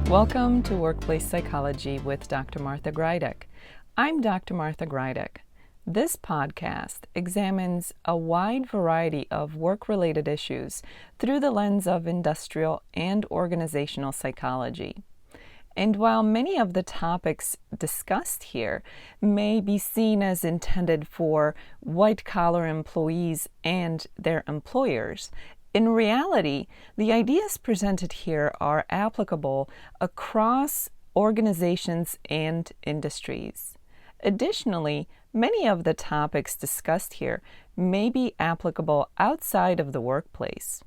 Welcome to Workplace Psychology with Dr. Martha Grajdek. I'm Dr. Martha Grajdek. This podcast examines a wide variety of work-related issues through the lens of industrial and organizational psychology. And while many of the topics discussed here may be seen as intended for white-collar employees and their employers, in reality, the ideas presented here are applicable across organizations and industries. Additionally, many of the topics discussed here may be applicable outside of the workplace.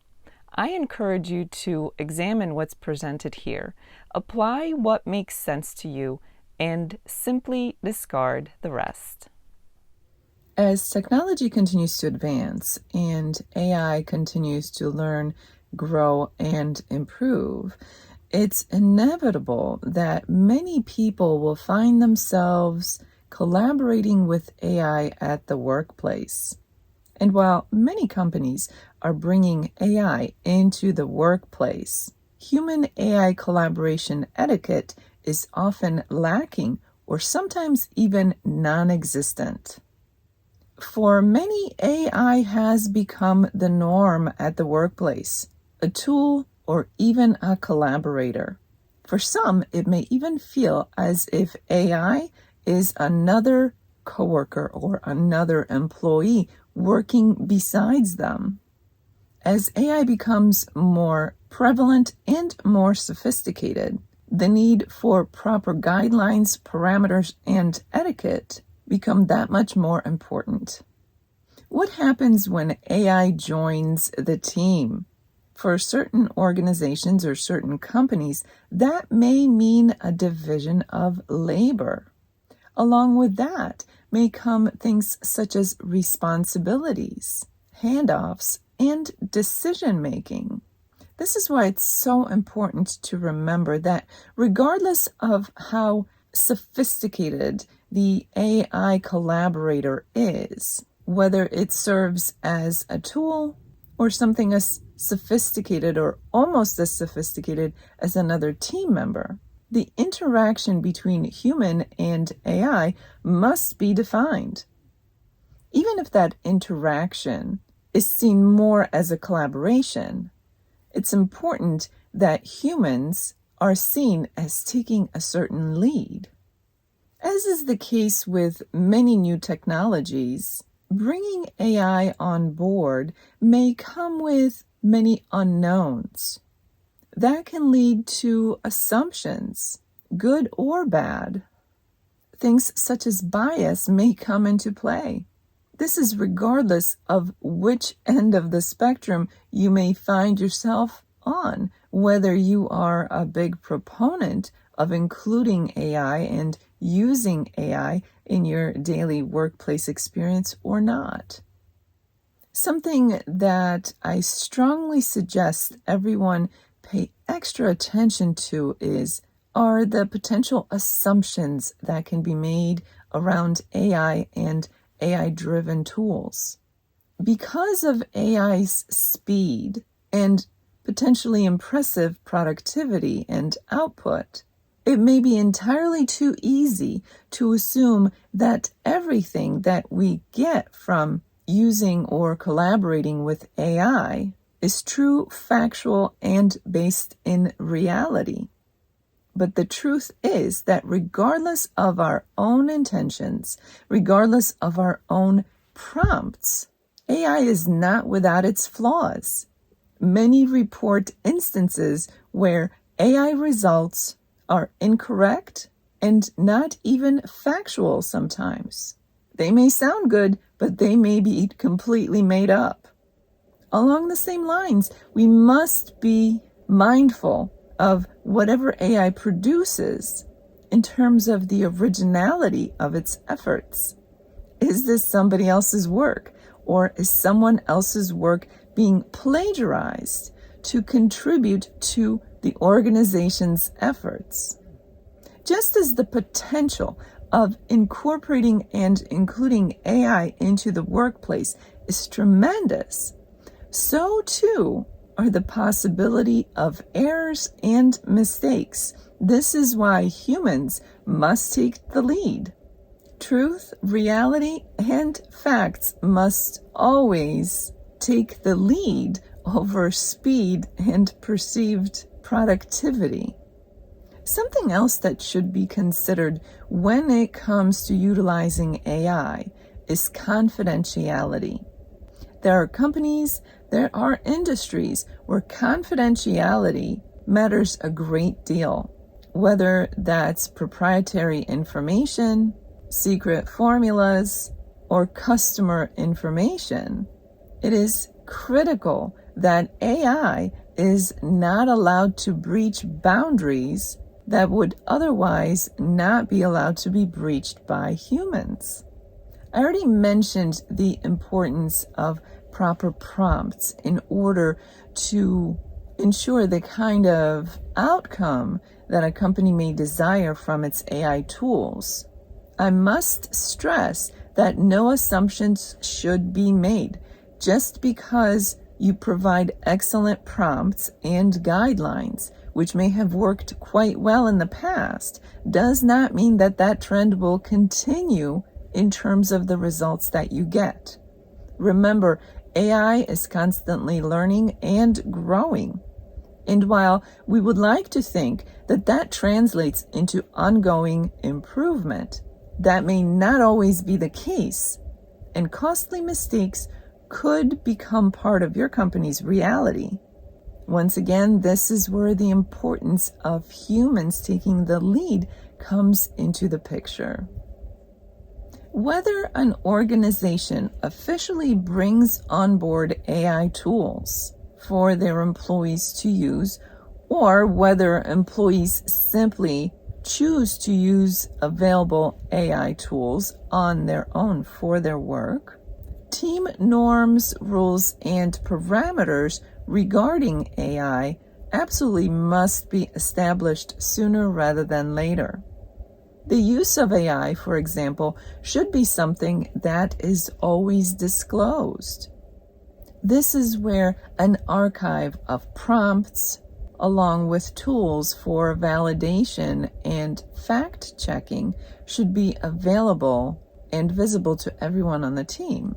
I encourage you to examine what's presented here, apply what makes sense to you, and simply discard the rest. As technology continues to advance and AI continues to learn, grow, and improve, it's inevitable that many people will find themselves collaborating with AI at the workplace. And while many companies are bringing AI into the workplace, human-AI collaboration etiquette is often lacking or sometimes even non-existent. For many, AI has become the norm at the workplace, a tool or even a collaborator. For some, it may even feel as if AI is another coworker or another employee working besides them. As AI becomes more prevalent and more sophisticated, the need for proper guidelines, parameters, and etiquette become that much more important. What happens when AI joins the team? For certain organizations or certain companies, that may mean a division of labor. Along with that may come things such as responsibilities, handoffs, and decision-making. This is why it's so important to remember that regardless of how sophisticated the AI collaborator is, whether it serves as a tool or something as sophisticated or almost as sophisticated as another team member, the interaction between human and AI must be defined. Even if that interaction is seen more as a collaboration, it's important that humans are seen as taking a certain lead. As is the case with many new technologies, bringing AI on board may come with many unknowns. That can lead to assumptions, good or bad. Things such as bias may come into play. This is regardless of which end of the spectrum you may find yourself on, whether you are a big proponent of including AI and using AI in your daily workplace experience or not. Something that I strongly suggest everyone pay extra attention to are the potential assumptions that can be made around AI and AI-driven tools. Because of AI's speed and potentially impressive productivity and output, it may be entirely too easy to assume that everything that we get from using or collaborating with AI is true, factual, and based in reality. But the truth is that regardless of our own intentions, regardless of our own prompts, AI is not without its flaws. Many report instances where AI results are incorrect and not even factual sometimes. They may sound good, but they may be completely made up. Along the same lines, we must be mindful of whatever AI produces in terms of the originality of its efforts. Is this somebody else's work, or is someone else's work being plagiarized to contribute to the organization's efforts? Just as the potential of incorporating and including AI into the workplace is tremendous, so too are the possibility of errors and mistakes. This is why humans must take the lead. Truth, reality, and facts must always take the lead over speed and perceived productivity. Something else that should be considered when it comes to utilizing AI is confidentiality. There are companies, there are industries where confidentiality matters a great deal, whether that's proprietary information, secret formulas, or customer information. It is critical that AI is not allowed to breach boundaries that would otherwise not be allowed to be breached by humans. I already mentioned the importance of proper prompts in order to ensure the kind of outcome that a company may desire from its AI tools. I must stress that no assumptions should be made. Just because you provide excellent prompts and guidelines, which may have worked quite well in the past, does not mean that that trend will continue in terms of the results that you get. Remember, AI is constantly learning and growing. And while we would like to think that that translates into ongoing improvement, that may not always be the case, and costly mistakes could become part of your company's reality. Once again, this is where the importance of humans taking the lead comes into the picture. Whether an organization officially brings on board AI tools for their employees to use, or whether employees simply choose to use available AI tools on their own for their work, team norms, rules, and parameters regarding AI absolutely must be established sooner rather than later. The use of AI, for example, should be something that is always disclosed. This is where an archive of prompts, along with tools for validation and fact-checking, should be available and visible to everyone on the team.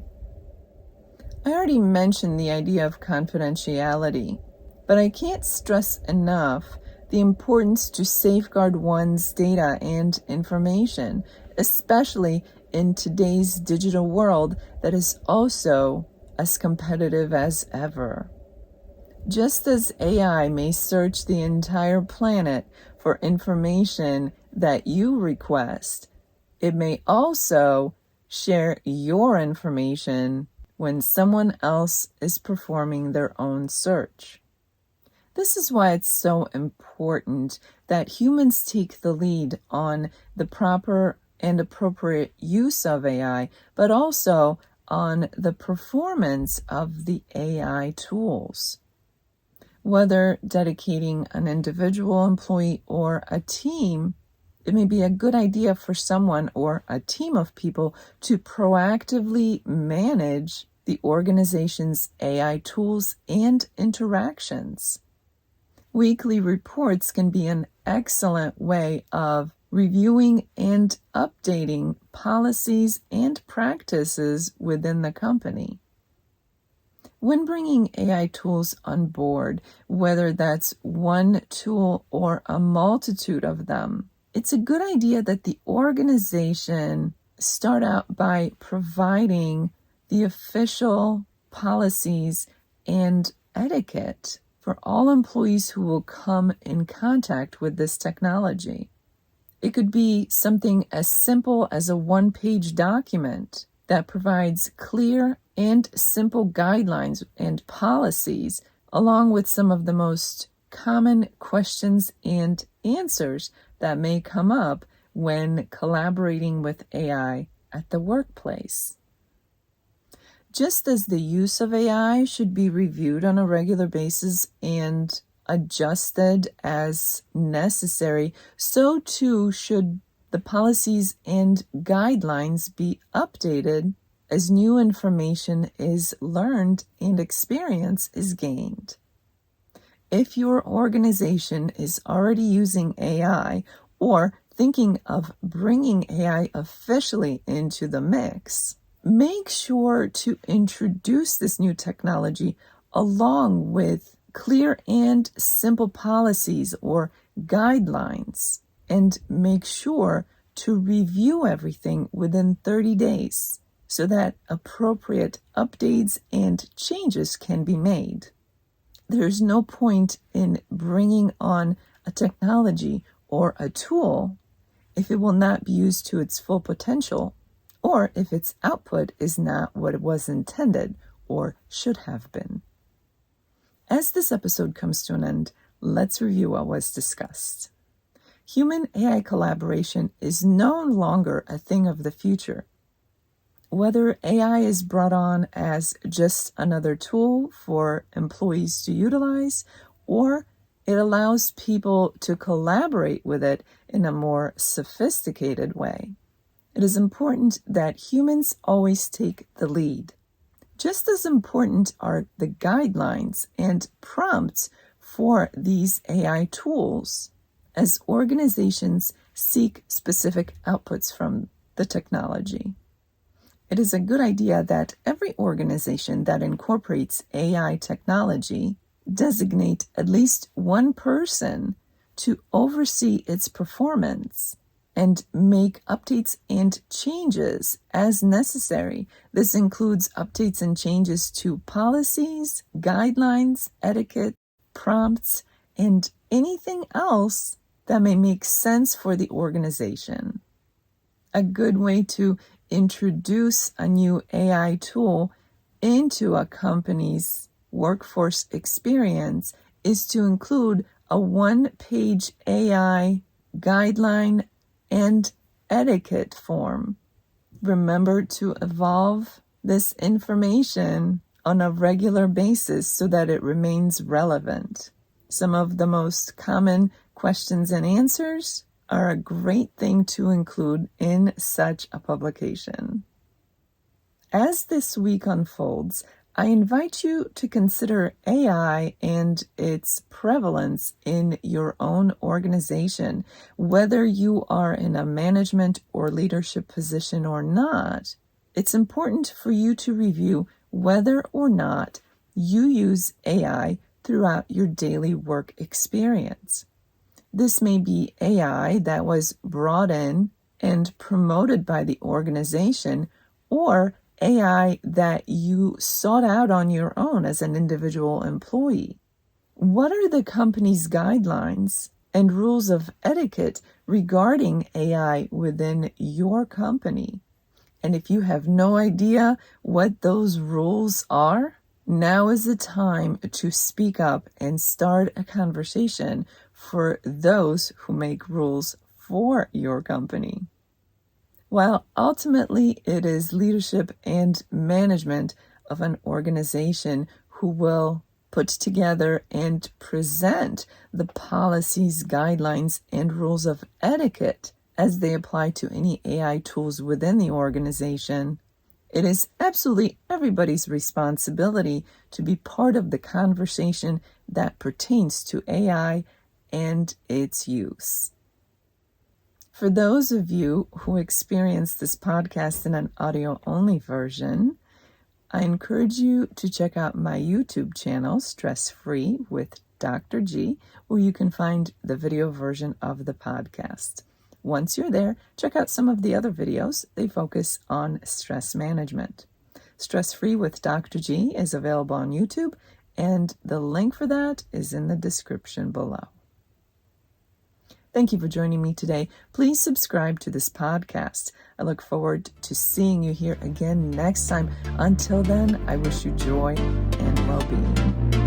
I already mentioned the idea of confidentiality, but I can't stress enough the importance to safeguard one's data and information, especially in today's digital world that is also as competitive as ever. Just as AI may search the entire planet for information that you request, it may also share your information when someone else is performing their own search. This is why it's so important that humans take the lead on the proper and appropriate use of AI, but also on the performance of the AI tools. Whether dedicating an individual employee or a team, it may be a good idea for someone or a team of people to proactively manage the organization's AI tools and interactions. Weekly reports can be an excellent way of reviewing and updating policies and practices within the company. When bringing AI tools on board, whether that's one tool or a multitude of them, it's a good idea that the organization start out by providing the official policies and etiquette for all employees who will come in contact with this technology. It could be something as simple as a one-page document that provides clear and simple guidelines and policies, along with some of the most common questions and answers that may come up when collaborating with AI at the workplace. Just as the use of AI should be reviewed on a regular basis and adjusted as necessary, so too should the policies and guidelines be updated as new information is learned and experience is gained. If your organization is already using AI or thinking of bringing AI officially into the mix, make sure to introduce this new technology along with clear and simple policies or guidelines, and make sure to review everything within 30 days so that appropriate updates and changes can be made. There's no point in bringing on a technology or a tool if it will not be used to its full potential, or if its output is not what it was intended or should have been. As this episode comes to an end, let's review what was discussed. Human-AI collaboration is no longer a thing of the future. Whether AI is brought on as just another tool for employees to utilize, or it allows people to collaborate with it in a more sophisticated way, it is important that humans always take the lead. Just as important are the guidelines and prompts for these AI tools as organizations seek specific outputs from the technology. It is a good idea that every organization that incorporates AI technology designate at least one person to oversee its performance and make updates and changes as necessary. This includes updates and changes to policies, guidelines, etiquette, prompts, and anything else that may make sense for the organization. A good way to introduce a new AI tool into a company's workforce experience is to include a one-page AI guideline and etiquette form. Remember to evolve this information on a regular basis so that it remains relevant. Some of the most common questions and answers are a great thing to include in such a publication. As this week unfolds, I invite you to consider AI and its prevalence in your own organization. Whether you are in a management or leadership position or not, it's important for you to review whether or not you use AI throughout your daily work experience. This may be AI that was brought in and promoted by the organization, or AI that you sought out on your own as an individual employee. What are the company's guidelines and rules of etiquette regarding AI within your company? And if you have no idea what those rules are, now is the time to speak up and start a conversation for those who make rules for your company. While ultimately it is leadership and management of an organization who will put together and present the policies, guidelines, and rules of etiquette as they apply to any AI tools within the organization, it is absolutely everybody's responsibility to be part of the conversation that pertains to AI and its use. For those of you who experience this podcast in an audio-only version, I encourage you to check out my YouTube channel, Stress Free with Dr. G, where you can find the video version of the podcast. Once you're there, check out some of the other videos. They focus on stress management. Stress Free with Dr. G is available on YouTube, and the link for that is in the description below. Thank you for joining me today. Please subscribe to this podcast. I look forward to seeing you here again next time. Until then, I wish you joy and well-being.